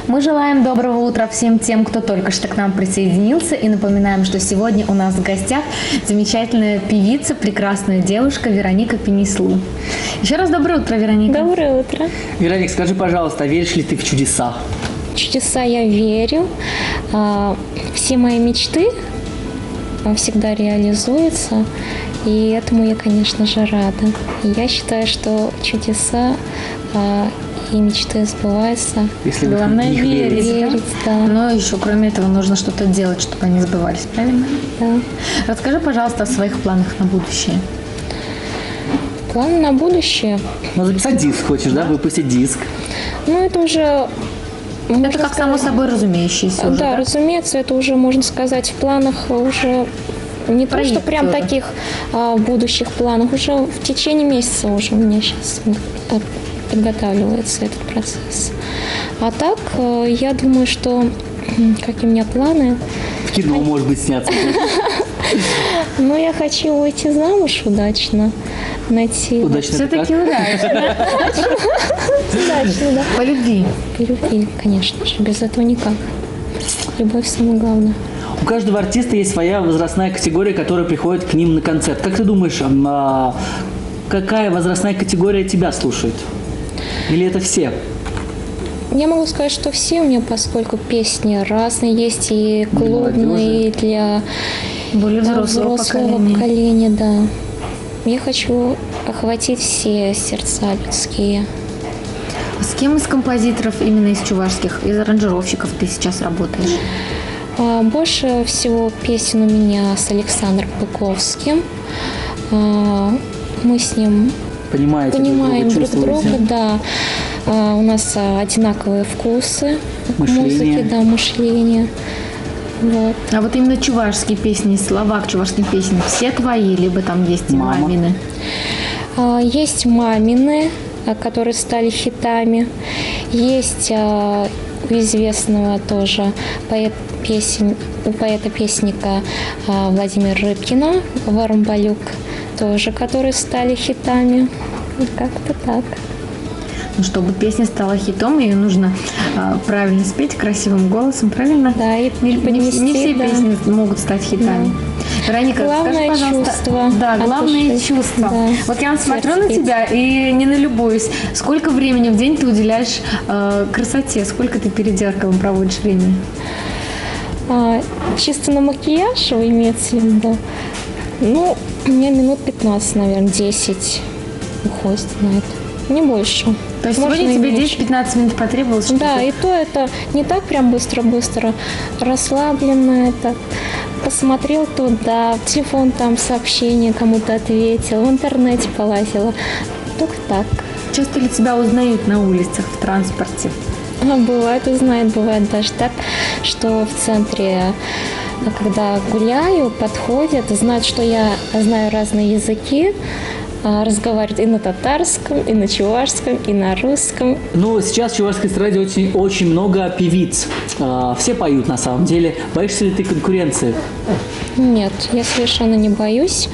Мы желаем доброго утра всем тем, кто только что к нам присоединился, и напоминаем, что сегодня у нас в гостях замечательная певица, прекрасная девушка Вероника Пенислу. Еще раз доброе утро, Вероника. Доброе утро. Вероника, скажи, пожалуйста, веришь ли ты в чудеса? В чудеса я верю. Все мои мечты всегда реализуются, и этому я, конечно же, рада. И я считаю, что чудеса и мечты сбываются. Если главное верить, да. Но еще кроме этого нужно что-то делать, чтобы они сбывались, правильно? Да. Расскажи, пожалуйста, о своих планах на будущее. Планы на будущее? Ну, записать диск хочешь, да? Выпустить диск. Ну, это уже... Это как само собой разумеющееся уже, да, разумеется, это уже, можно сказать, в планах уже... Не то, что прям таких будущих планов, уже в течение месяца уже у меня сейчас подготавливается этот процесс. А так, я думаю, что какие у меня планы. В кино, может быть, сняться. Ну, я хочу выйти замуж удачно, найти... Удачно. Все-таки удачно. Удачно, да. По любви. По любви, конечно же, без этого никак. Любовь самое главное. У каждого артиста есть своя возрастная категория, которая приходит к ним на концерт. Как ты думаешь, какая возрастная категория тебя слушает? Или это все? Я могу сказать, что все у меня, поскольку песни разные, есть и клубные, и для более взрослого поколения, да. Я хочу охватить все сердца людские. С кем из композиторов, именно из чувашских, из аранжировщиков ты сейчас работаешь? Больше всего песен у меня с Александром Быковским. Мы с ним понимаем друг друга, да. У нас одинаковые вкусы музыки, да, мышление. Вот. А вот именно чувашские песни, слова к чувашским песням, все твои, либо там есть и мамины? Есть мамины, которые стали хитами. Есть у известного тоже поэта-песника Владимира Рыбкина, «Воромбалюк», тоже, которые стали хитами. Как-то так. Ну, чтобы песня стала хитом, ее нужно правильно спеть красивым голосом, правильно? Да, и не все песни могут стать хитами. Да. Вероника, главное скажи, пожалуйста, чувство. Да, главное чувство. Да. Вот я смотрю на тебя и не налюбуюсь. Сколько времени в день ты уделяешь красоте? Сколько ты перед зеркалом проводишь времени? Чисто на макияж имеется в виду? Ну, у меня минут 15, наверное, 10 уходит на это. Не больше. То есть сегодня тебе 10-15 минут потребовалось? Да, и то это не так прям быстро-быстро. Расслабленно это. Посмотрел туда, в телефон там сообщение кому-то ответил, в интернете полазила. Только так. Часто ли тебя узнают на улицах, в транспорте? Бывает, узнают, бывает даже так, что в центре, когда гуляю, подходят, знают, что я знаю разные языки, разговаривают и на татарском, и на чувашском, и на русском. Ну, сейчас в чувашской эстраде очень много певиц. Все поют на самом деле. Боишься ли ты конкуренции? Нет, я совершенно не боюсь,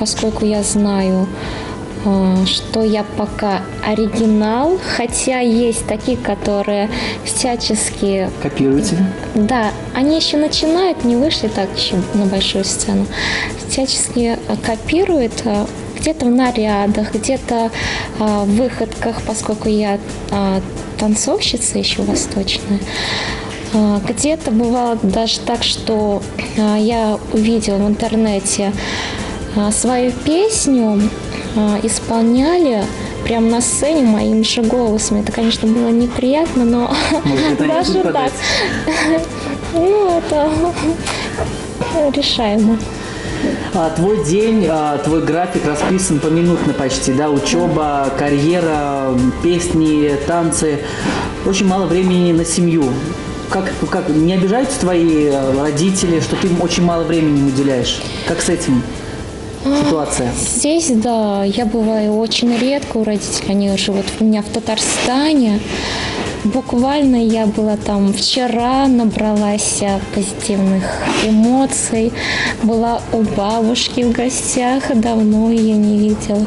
поскольку я знаю, что я пока оригинал, хотя есть такие, которые всячески... Копируют тебя? Да, они еще начинают, не вышли так еще на большую сцену. Всячески копируют где-то в нарядах, где-то в выходках, поскольку я танцовщица еще восточная. Где-то бывало даже так, что я увидела в интернете свою песню, исполняли прямо на сцене моим же голосом. Это, конечно, было неприятно, но даже так. Ну, это решаемо. Твой день, твой график расписан поминутно почти, да? Учеба, карьера, песни, танцы. Очень мало времени на семью. Как не обижаются твои родители, что ты им очень мало времени уделяешь? Как с этим ситуация? Здесь, да, я бываю очень редко у родителей. Они живут у меня в Татарстане. Буквально я была там вчера, набралась позитивных эмоций. Была у бабушки в гостях, давно ее не видела.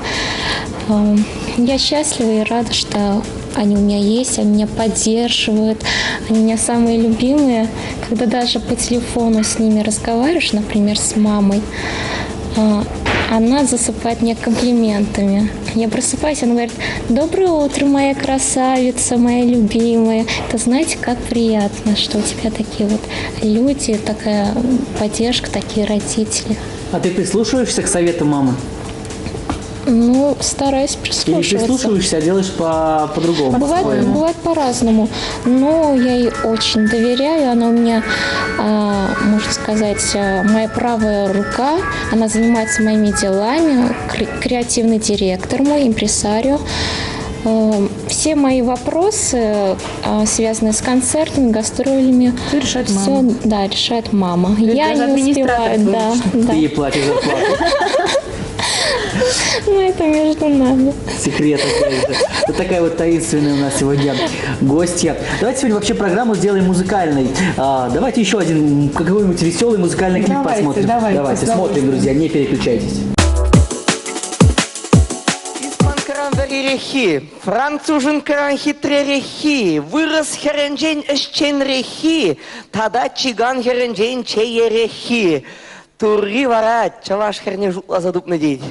Я счастлива и рада, что они у меня есть, они меня поддерживают, они у меня самые любимые. Когда даже по телефону с ними разговариваешь, например, с мамой, она засыпает меня комплиментами. Я просыпаюсь, она говорит: «Доброе утро, моя красавица, моя любимая». Это, знаете, как приятно, что у тебя такие вот люди, такая поддержка, такие родители. А ты прислушиваешься к советам мамы? Ну, стараюсь Или прислушиваться. прислушиваешься, а делаешь по-другому? Бывает по-разному, но я ей очень доверяю. Она у меня, можно сказать, моя правая рука. Она занимается моими делами, креативный директор мой, импресарио. Все мои вопросы, связанные с концертами, гастролями, Всё решает всё, мама. да, решает мама. есть Я даже не успеваю, администратор да. Ты ей платишь зарплату. Ну, это между нами. Секрет опять же. Вот такая вот таинственная у нас сегодня гостья. Давайте сегодня вообще программу сделаем музыкальной. Давайте еще один какой-нибудь веселый музыкальный клип Давайте, посмотрим. давайте, Смотрим, друзья, не переключайтесь. Рехи, француженка хитререхи, вырос херенджень эшченрехи, тада чиган херенджень чеерехи. Турри вара чалаш херне жутла задупны дейд.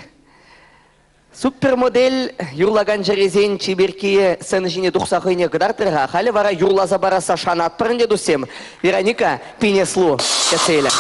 Супермодель юрлаган жерезен чиберкие сенжине духсахыне кадартырга, хали вара юрлаза бараса шанат пырынде дусем. Вероника Пинеслу кеселя.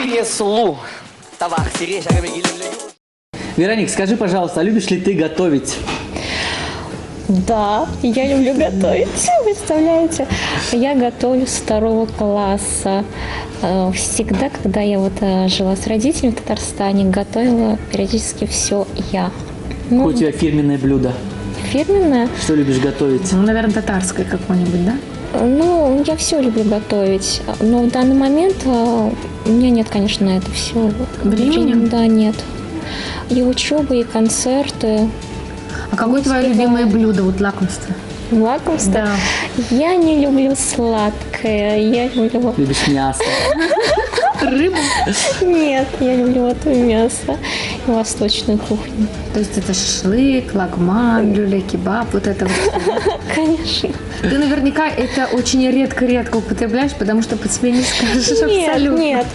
Пенеслу. Тавах, Сережа, Вероник, скажи, пожалуйста, а любишь ли ты готовить? Да, я люблю готовить. Представляете? Я готовлю с 2 класса. Всегда, когда я жила с родителями в Татарстане, готовила периодически все я. Какое у тебя фирменное блюдо? Фирменное? Что любишь готовить? Ну, наверное, татарское какое-нибудь, да? Ну, я все люблю готовить. Но в данный момент у меня нет, конечно, на это все. Времени? Да, нет. И учеба, и концерты. А какое твое любимое блюдо, вот лакомство? Лакомство? Да. Я не люблю сладкое. Я люблю... Любишь мясо? Рыбу? Нет, я люблю мясо и восточную кухню. То есть это шашлык, лагман, люля, кебаб, вот это вот. Конечно. Ты наверняка это очень редко-редко употребляешь, потому что по тебе не скажешь абсолютно. Нет.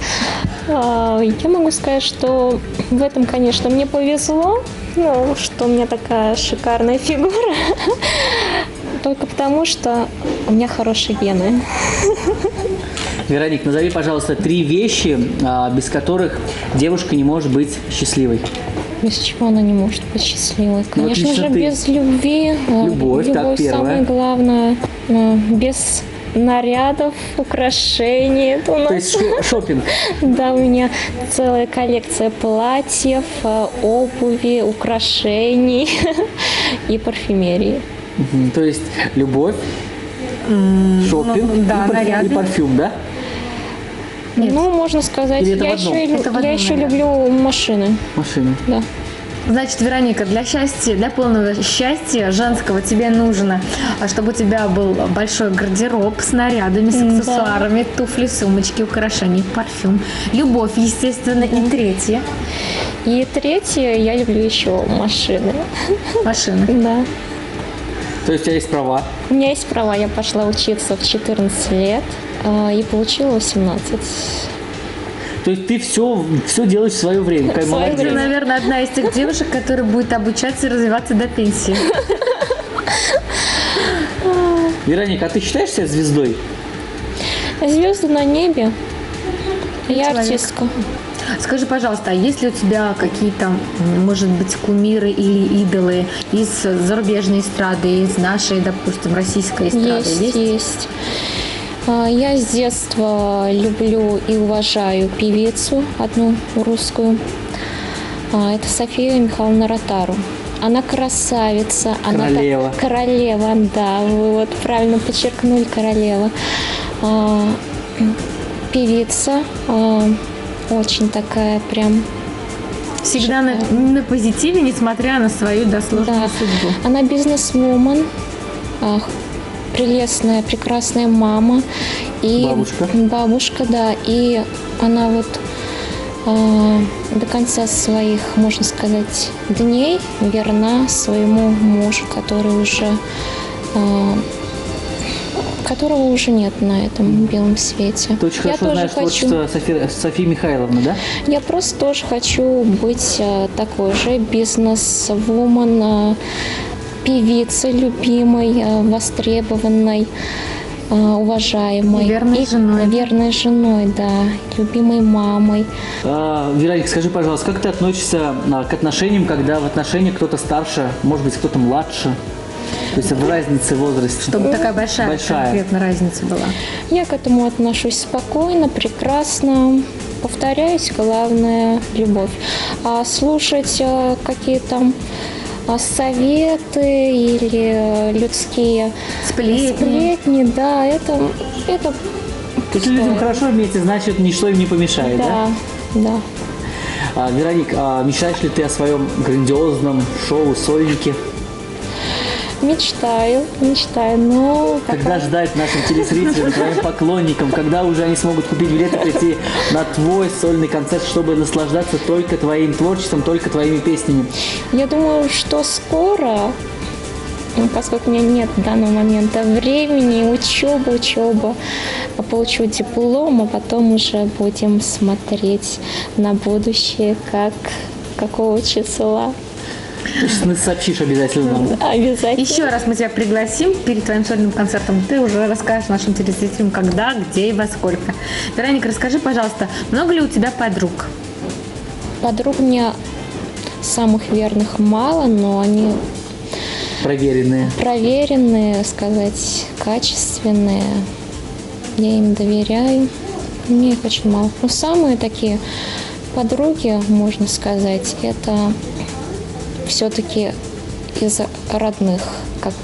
Я могу сказать, что в этом, конечно, мне повезло, что у меня такая шикарная фигура. Только потому, что у меня хорошие гены. Вероник, назови, пожалуйста, 3 вещи, без которых девушка не может быть счастливой. Без чего она не может быть счастливой? Конечно лично же, ты. без любви. Любовь, так, первое. Самое главное. Без нарядов, украшений. Это у нас... То есть шопинг. Да, у меня целая коллекция платьев, обуви, украшений и парфюмерии. То есть любовь, шопинг да, и наряды. парфюм, да? Нет. Ну, можно сказать, Или это я в одном? еще, Это в я одном, еще наверное. люблю машины. Машины. Да. Значит, Вероника, для счастья, для полного счастья женского тебе нужно, чтобы у тебя был большой гардероб с нарядами, с аксессуарами, туфли, сумочки, украшения, парфюм, любовь, естественно, и третье И третье, я люблю еще машины. машина. Да. То есть у тебя есть права. У меня есть права, я пошла учиться в 14 лет и получила 18. То есть ты все делаешь в свое время. Какая В своё молодец. Ты, наверное, одна из тех девушек, которая будет обучаться и развиваться до пенсии. Вероника, а ты считаешь себя звездой? Звезды на небе. Я человек. артистка. Скажи, пожалуйста, а есть ли у тебя какие-то, может быть, кумиры или идолы из зарубежной эстрады, из нашей, допустим, российской эстрады? Есть. Я с детства люблю и уважаю певицу, одну русскую. Это София Михайловна Ротару. Она красавица. Королева. Она королева, да, вы вот правильно подчеркнули, королева. Певица, очень такая прям... Всегда на позитиве, несмотря на свою сложную Да. судьбу. Она бизнес-вумен, прелестная, прекрасная мама. И Бабушка. Бабушка, да. И она до конца своих, можно сказать, дней верна своему мужу, которого уже нет на этом белом свете. Ты очень хорошо знаешь творчество Софии Михайловны, да? Я просто тоже хочу быть такой же бизнес-вумен, певицей любимой, востребованной, уважаемой. Верной женой. Верной женой, да. Любимой мамой. Вероника, скажи, пожалуйста, как ты относишься к отношениям, когда в отношениях кто-то старше, может быть, кто-то младше? То есть в разнице в возрасте. Чтобы такая большая конкретно разница была. Я к этому отношусь спокойно, прекрасно. Повторяюсь, главное – любовь. А слушать какие-то советы или людские сплетни, да, это Если людям хорошо вместе, значит, ничто им не помешает, да? Да. Вероник, мечтаешь ли ты о своем грандиозном шоу «Сольники»? Мечтаю, но Когда ждать нашим телезрителям, твоим поклонникам, когда уже они смогут купить билеты, прийти на твой сольный концерт, чтобы наслаждаться только твоим творчеством, только твоими песнями? Я думаю, что скоро, поскольку у меня нет в данного момента времени, учеба, получу диплом, а потом уже будем смотреть на будущее, какого числа. Ты сообщишь обязательно нам. Обязательно. Еще раз мы тебя пригласим перед твоим сольным концертом. Ты уже расскажешь нашим телезрителям, когда, где и во сколько. Вероника, расскажи, пожалуйста, много ли у тебя подруг? Подруг у меня самых верных мало, но они Проверенные. проверенные, сказать, качественные. Я им доверяю. Мне их очень мало. Но самые такие подруги, можно сказать, это все-таки из родных, как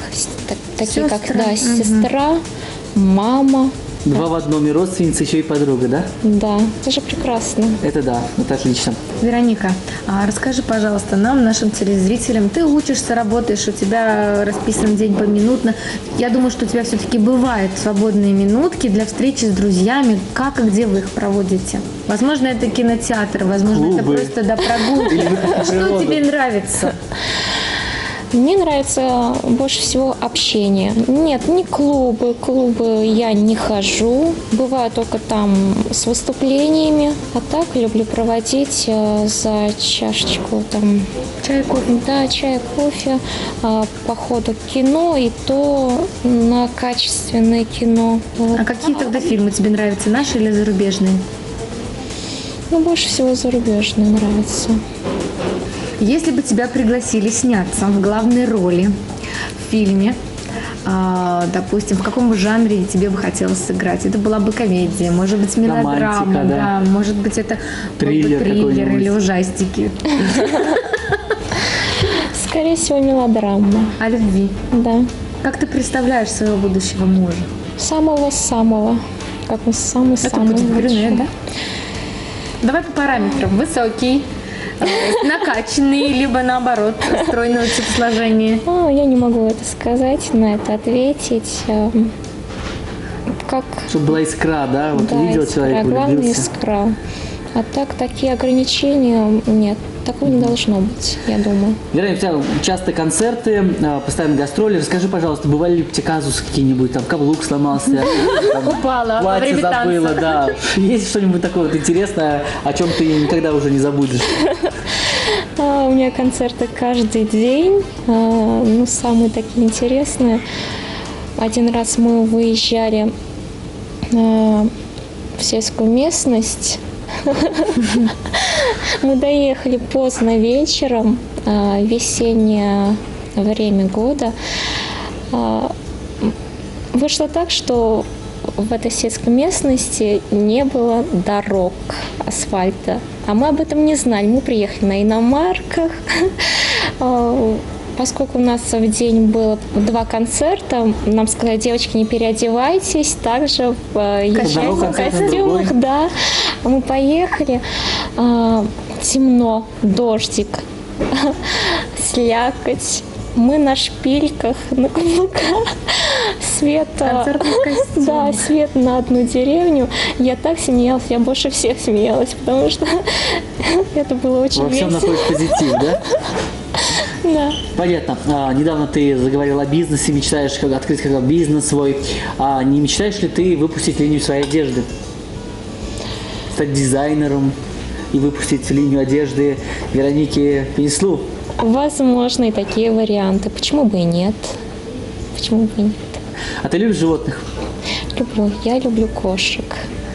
такие, как Сестры. сестра, мама. Два в одном, и родственница, еще и подруга, да? Да, это же прекрасно. Это да, это отлично. Вероника, расскажи, пожалуйста, нам, нашим телезрителям, ты учишься, работаешь, у тебя расписан день поминутно. Я думаю, что у тебя все-таки бывают свободные минутки для встречи с друзьями. Как и где вы их проводите? Возможно, это кинотеатр, возможно, это Клубы. просто прогулки. Что природу. тебе нравится? Мне нравится больше всего общение. Нет, не клубы. Клубы я не хожу. Бываю только там с выступлениями. А так люблю проводить за чашечку там. Чай, кофе. Да, чай, кофе, походу к кино, и то на качественное кино. Вот. А какие тогда фильмы тебе нравятся, наши или зарубежные? Ну, больше всего зарубежные нравится. Если бы тебя пригласили сняться в главной роли в фильме, допустим, в каком бы жанре тебе бы хотелось сыграть? Это была бы комедия, может быть, мелодрама, Романтика, да. может быть, это был бы Триллер триллер какой-нибудь. или ужастики. Скорее всего, мелодрама. О любви. Да. Как ты представляешь своего будущего мужа? Самого-самого. Как он Это самый-самый. будет брюнет, лучший. да? Давай по параметрам. Высокий, накачанный, либо наоборот, стройного телосложения. Я не могу это сказать, на это ответить. Как Чтобы была искра, да? Вот да, увидел искра. человек, Главное влюбился. искра. А так, такие ограничения нет. Такого не должно быть, я думаю. Вероника, у тебя часто концерты, постоянно гастроли. Расскажи, пожалуйста, бывали ли у тебя казусы какие-нибудь? Там каблук сломался, там Упала во платье время танца. забыла, да. Есть что-нибудь такое вот интересное, о чем ты никогда уже не забудешь? У меня концерты каждый день. Самые такие интересные. Один раз мы выезжали в сельскую местность. Мы доехали поздно вечером, весеннее время года. Вышло так, что в этой сельской местности не было дорог, асфальта. А мы об этом не знали. Мы приехали на иномарках. Поскольку у нас в день было 2 концерта, нам сказали: девочки, не переодевайтесь, также езжайте в костюмах. Да. Мы поехали, темно, дождик, слякоть. Мы на шпильках, на каблуках, свет, да, свет на одну деревню. Я так смеялась, я больше всех смеялась, потому что это было очень Во всем весело. находишь позитив, да? Да. Понятно. Недавно ты заговорила о бизнесе, мечтаешь открыть как бизнес свой. Не мечтаешь ли ты выпустить линию своей одежды? Стать дизайнером и выпустить линию одежды Вероники Пенеслу? Возможно, и такие варианты. Почему бы и нет? Почему бы и нет? А ты любишь животных? Люблю. Я люблю кошек.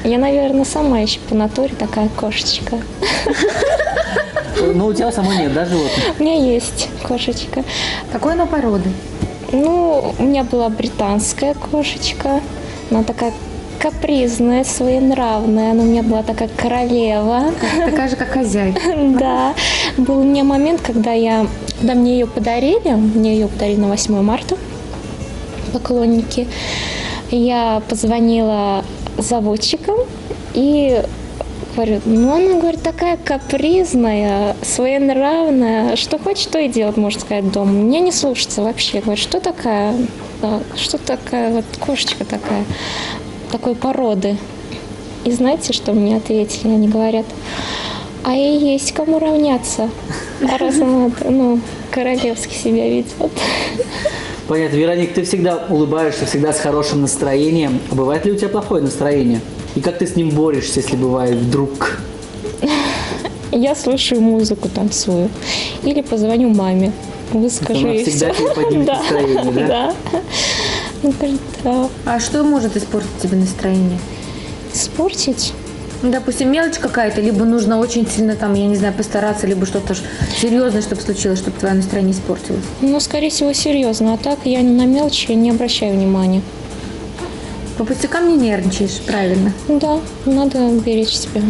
Я, наверное, сама еще по натуре такая кошечка. Но у тебя самой нет, да, животных? У меня есть кошечка. Какой она породы? У меня была британская кошечка. Она такая капризная, своенравная. Она у меня была такая королева. Такая же, как хозяйка. Да. Был у меня момент, когда мне ее подарили. Мне ее подарили на 8 марта. Поклонники. Я позвонила заводчикам и говорю: она, говорит, такая капризная, своенравная, что хочет, то и делать, можно сказать, дома. Меня не слушается вообще. Говорит: что такая вот кошечка такой породы. И знаете, что мне ответили? Они говорят: а ей есть кому равняться, раз она королевски себя ведет. Понятно. Вероник, ты всегда улыбаешься, всегда с хорошим настроением. А бывает ли у тебя плохое настроение? И как ты с ним борешься, если бывает вдруг? Я слушаю музыку, танцую. Или позвоню маме, выскажу Она ей всегда все. тебе поднимет настроение, да? Да. Он говорит, да. А что может испортить тебе настроение? Испортить? Ну, допустим, мелочь какая-то, либо нужно очень сильно там, я не знаю, постараться, либо что-то серьезное, чтобы случилось, чтобы твое настроение испортилось. Ну, скорее всего, серьезно. А так я на мелочи не обращаю внимания. По пустякам не нервничаешь, правильно. Да, надо беречь себя.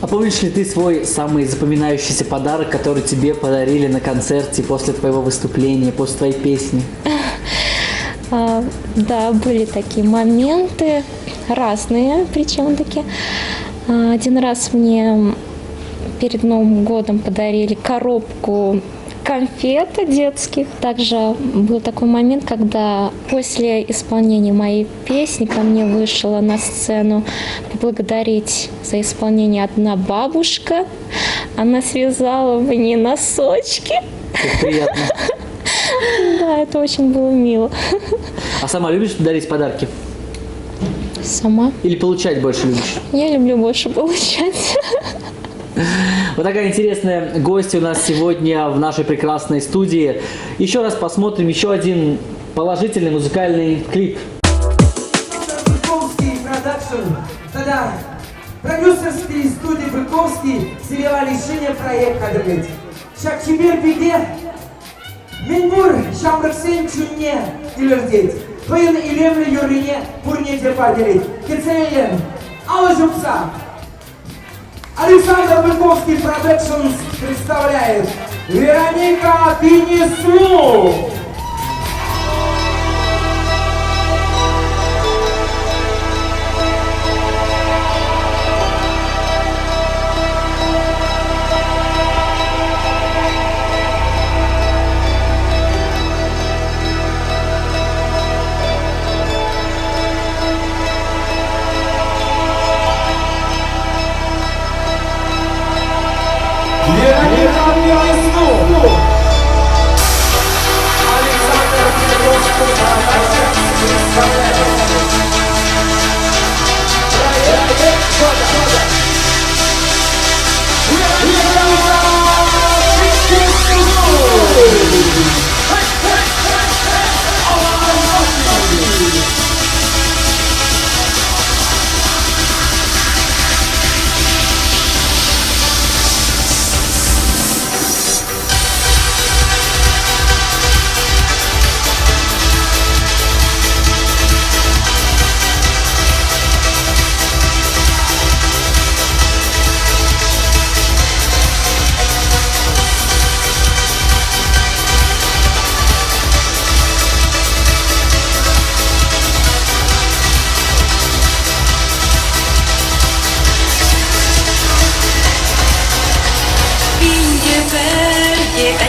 А помнишь ли ты свой самый запоминающийся подарок, который тебе подарили на концерте после твоего выступления, после твоей песни? Да, были такие моменты, разные причем таки. Один раз мне перед Новым годом подарили коробку конфет детских. Также был такой момент, когда после исполнения моей песни ко мне вышла на сцену поблагодарить за исполнение одна бабушка. Она связала мне носочки. Это приятно. Да, это очень было мило. А сама любишь дарить подарки? Сама. Или получать больше любишь? Я люблю больше получать. Вот такая интересная гостья у нас сегодня в нашей прекрасной студии. Еще раз посмотрим еще один положительный музыкальный клип. Быковский продакшн. Тогда продюсерский студии Быковский сериал решение проект кадрлет. Шакчибер биге. Менбур шамрыксен чунне дилердет. Твоен илемле юрине пурне депаделет. Кецейлен. Алла Жупса. Александр Быковский Продакшнс представляет Вероника Пинеслу. Вероника Пинеслу. Александр Быковский Продакшнс представляет проект года.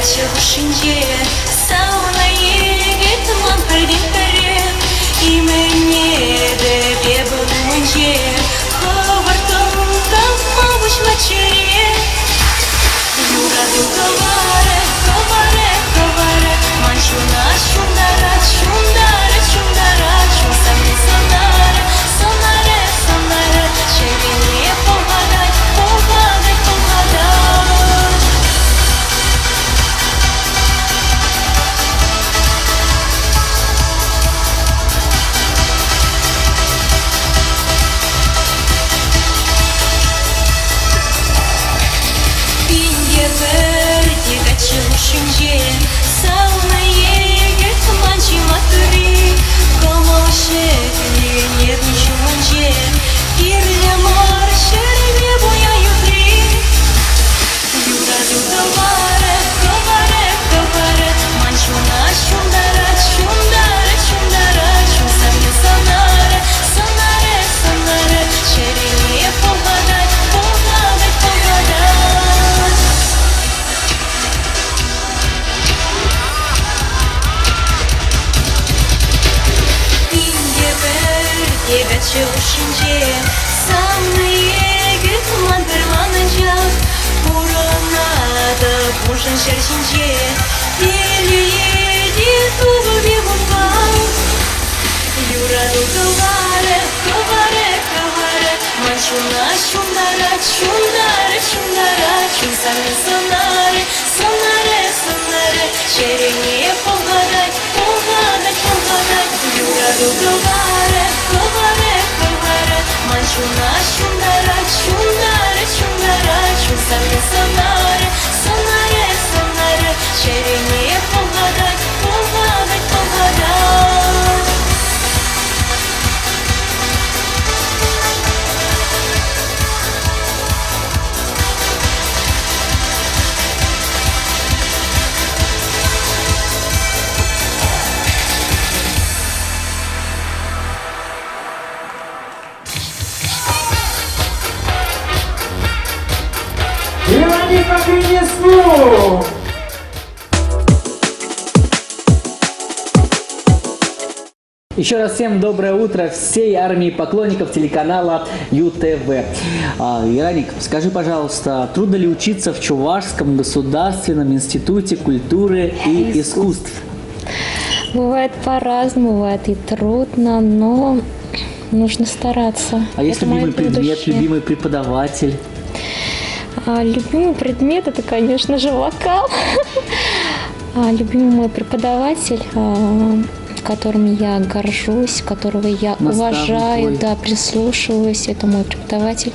Açılışınca sauna gitmem kare imeni de bebunca kovartom kalmamış maçıya yuradu kovare manşuna şundara şunsamni sonare çevini pohaday Açılışınca sauna gitmem матери como şekli нервничанье Ирля марше небоя ютри Юраду коваре манчуна шундара шунсамне сонare черене погадать Açılışınca sahneye gitmem permanenca Burana da boşan şerşince Yedi tubu bir bungan Yuradu kovare manşuna şundara сами сонаре, сонаре, сонаре, черение погадать, погадать, погадать. Юра дугаре, дугаре, дугаре, манчуна, чундара, чундара, чундара, чун сами сонаре, сонаре, сонаре, черение погадать, погадать, погадать. Вероника Пенеслу! Еще раз всем доброе утро всей армии поклонников телеканала ЮТВ. Вероник, скажи, пожалуйста, трудно ли учиться в Чувашском государственном институте культуры и искусств? Бывает по-разному, бывает и трудно, но нужно стараться. А есть Это моё любимый предмет, будущее. любимый преподаватель? Любимый предмет это, конечно же, вокал. Любимый мой преподаватель, которым я горжусь, которого я Наставник уважаю, твой. да, прислушиваюсь, это мой преподаватель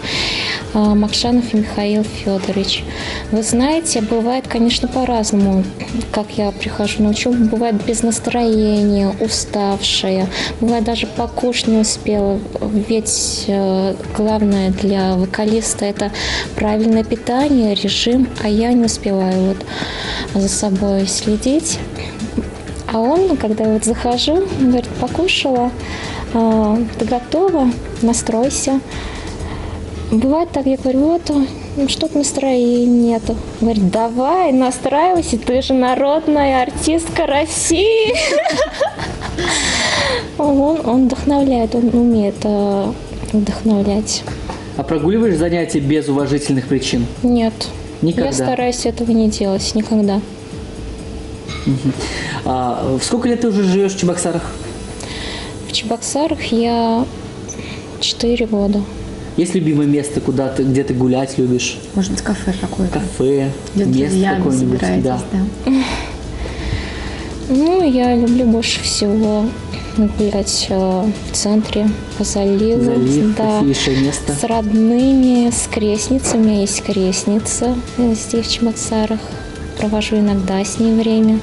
Макшанов Михаил Федорович. Вы знаете, бывает, конечно, по-разному, как я прихожу на учебу. Бывает без настроения, уставшая, бывает даже покушать не успела. Ведь главное для вокалиста это правильное питание, режим, а я не успеваю вот за собой следить. А он, когда вот захожу, говорит, покушала, ты готова, настройся. Бывает так, я говорю, вот, что-то настроения нету. Говорит, давай, настраивайся, ты же народная артистка России. Он вдохновляет, он умеет вдохновлять. А прогуливаешь занятия без уважительных причин? Нет, Никогда? я стараюсь этого не делать никогда. Сколько лет ты уже живешь в Чебоксарах? В Чебоксарах я 4 года. Есть любимое место, где ты гулять любишь? Может быть, кафе какое-то. Кафе, Где место друзьями какое-нибудь? собираетесь, Да. да. Ну, я люблю больше всего гулять в центре, по заливу. Залив, да, красивейшее место. с родными, с крестницей. У меня есть крестница здесь, в Чебоксарах. Провожу иногда с ней время.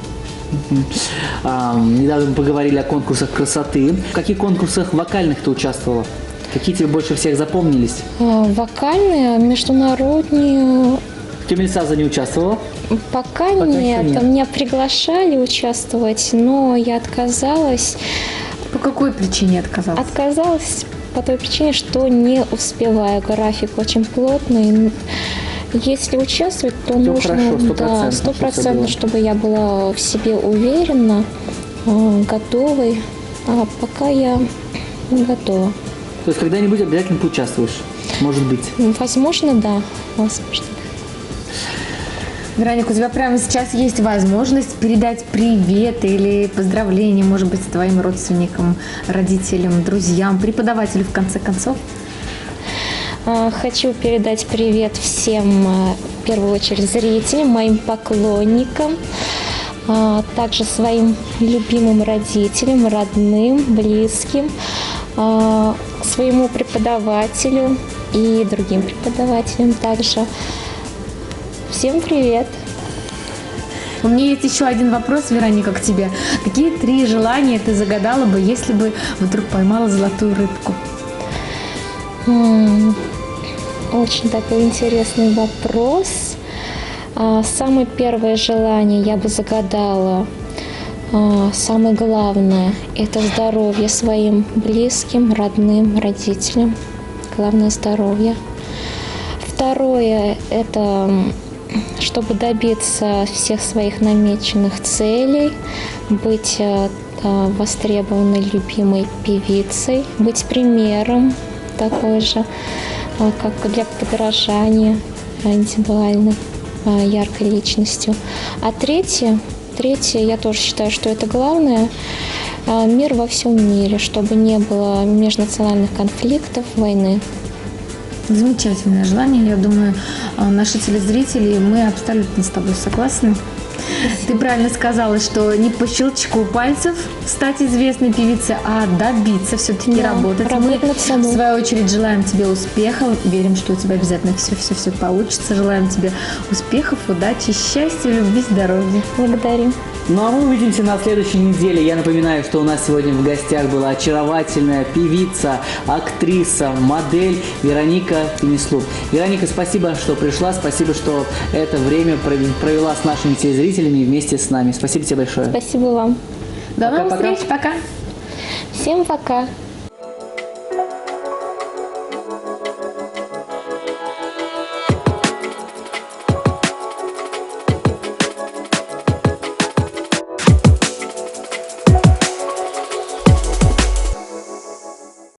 Недавно мы поговорили о конкурсах красоты. В каких конкурсах вокальных ты участвовала? Какие тебе больше всех запомнились? Вокальные, международные. В Кемельсаза не участвовала? Пока еще нет. нет. Меня приглашали участвовать, но я отказалась. По какой причине отказался? Отказалась по той причине, что не успеваю. График очень плотный. Если участвовать, то нужно хорошо, 100%, да, чтобы всё было. 100%, чтобы я была в себе уверена, готовой. А пока я не готова. То есть когда-нибудь обязательно поучаствуешь? Может быть. Возможно, да. Возможно. Вероника, у тебя прямо сейчас есть возможность передать привет или поздравления, может быть, твоим родственникам, родителям, друзьям, преподавателю, в конце концов. Хочу передать привет всем, в первую очередь, зрителям, моим поклонникам, также своим любимым родителям, родным, близким, своему преподавателю и другим преподавателям также. Всем привет! У меня есть еще один вопрос, Вероника, к тебе. Какие 3 желания ты загадала бы, если бы вдруг поймала золотую рыбку? Очень такой интересный вопрос. Самое первое желание я бы загадала, самое главное, это здоровье своим близким, родным, родителям. Главное здоровье. Второе, это чтобы добиться всех своих намеченных целей, быть востребованной, любимой певицей, быть примером такой же, как для подражания индивидуальной, яркой личностью. А третье, я тоже считаю, что это главное, мир во всем мире, чтобы не было межнациональных конфликтов, войны. Замечательное желание. Я думаю, наши телезрители, мы абсолютно с тобой согласны. Ты правильно сказала, что не по щелчку пальцев стать известной певицей, а добиться, все-таки Да, работать. работать Мы, над собой. в свою очередь, желаем тебе успехов, верим, что у тебя обязательно все получится. Желаем тебе успехов, удачи, счастья, любви, здоровья. Благодарю. Ну а мы увидимся на следующей неделе. Я напоминаю, что у нас сегодня в гостях была очаровательная певица, актриса, модель Вероника Пенеслу. Вероника, спасибо, что пришла, спасибо, что это время провела с нашими телезрителями вместе с нами. Спасибо тебе большое. Спасибо вам. До новых Пока-пока. встреч, пока! Всем пока.